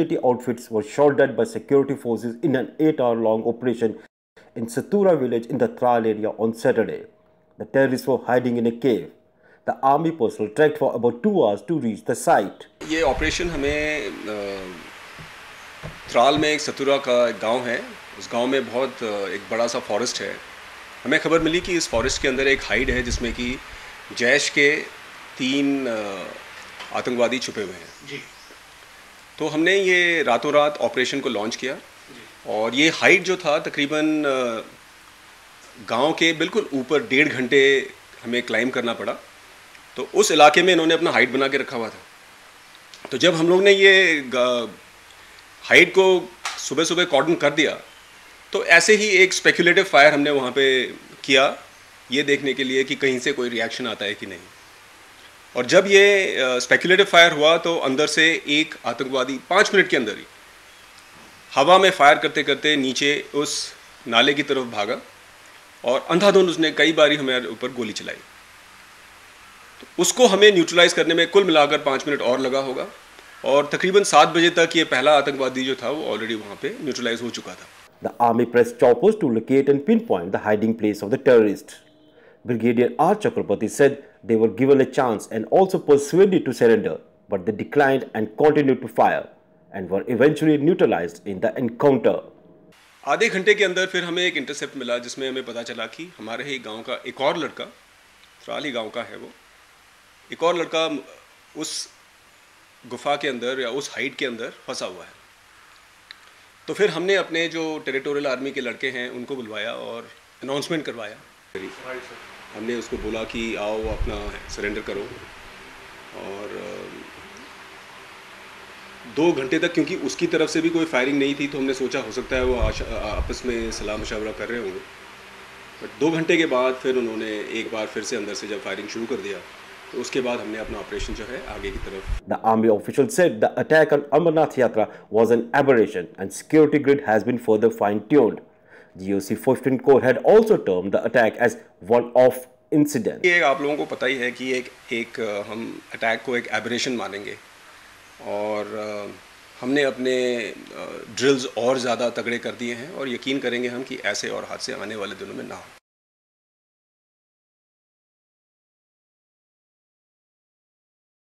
Security outfits were shot dead by security forces in an 8-hour-long operation in Satura village in the Tral area on Saturday. The terrorists were hiding in a cave. The army personnel trekked for about 2 hours to reach the site. ये operation हमें त्राल में एक सतुरा का एक गांव है। उस गांव में बहुत एक बड़ा सा फॉरेस्ट है। हमें खबर मिली कि इस फॉरेस्ट के अंदर एक हाइड है जिसमें कि जैश के 3 आतंकवादी छुपे हुए हैं जी। तो हमने ये रातों रात ऑपरेशन को लॉन्च किया और ये हाइड जो था तकरीबन गांव के बिल्कुल ऊपर 1.5 घंटे हमें क्लाइम करना पड़ा। तो उस इलाके में इन्होंने अपना हाइड बना के रखा हुआ था। तो जब हम लोग ने ये हाइड को सुबह सुबह कॉर्डन कर दिया तो ऐसे ही एक स्पेकुलेटिव फायर हमने वहाँ पे किया, ये देखने के लिए कि कहीं से कोई रिएक्शन आता है कि नहीं। और जब ये स्पेकुलेटिव फायर हुआ तो अंदर से एक आतंकवादी 5 मिनट के अंदर ही हवा में फायर करते करते नीचे उस नाले की तरफ भागा और अंधाधुंध उसने कई बारी हमारे ऊपर गोली चलाई। तो उसको हमें न्यूट्रलाइज करने में कुल मिलाकर 5 मिनट और लगा होगा और तकरीबन 7 बजे तक ये पहला आतंकवादी जो था वो ऑलरेडी वहाँ पे न्यूट्रलाइज हो चुका था। The army pressed choppers to locate and pinpoint the hiding place of the terrorists. Brigadier R. Chakraborty said they were given a chance and also persuaded to surrender, but they declined and continued to fire and were eventually neutralized in the encounter. आधे घंटे के अंदर फिर हमें एक intercept मिला जिसमें हमें पता चला कि हमारे ही गांव का एक और लड़का, त्राली गांव का है वो, एक और लड़का उस गुफा के अंदर या उस हाइट के अंदर फंसा हुआ है। तो फिर हमने अपने जो टेरिटोरियल आर्मी के लड़के हैं उनको बुलवाया और अनाउंसमेंट करवाया। हमने उसको बोला कि आओ अपना सरेंडर करो और 2 घंटे तक, क्योंकि उसकी तरफ से भी कोई फायरिंग नहीं थी तो हमने सोचा हो सकता है वो आपस में सलाह मशवरा कर रहे होंगे। बट 2 घंटे के बाद फिर उन्होंने एक बार फिर से अंदर से जब फायरिंग शुरू कर दिया तो उसके बाद हमने अपना ऑपरेशन जो है आगे की तरफ। The army official said the attack on Amarnath Yatra was an aberration and security grid has been further fine-tuned. GOC 15 Corps had also termed the attack as one-off incident. ये आप लोगों को पता ही है कि एक हम अटैक को एक एबरेशन मानेंगे और हमने अपने ड्रिल्स और ज़्यादा तगड़े कर दिए हैं और यकीन करेंगे हम कि ऐसे और हादसे आने वाले दिनों में ना हो।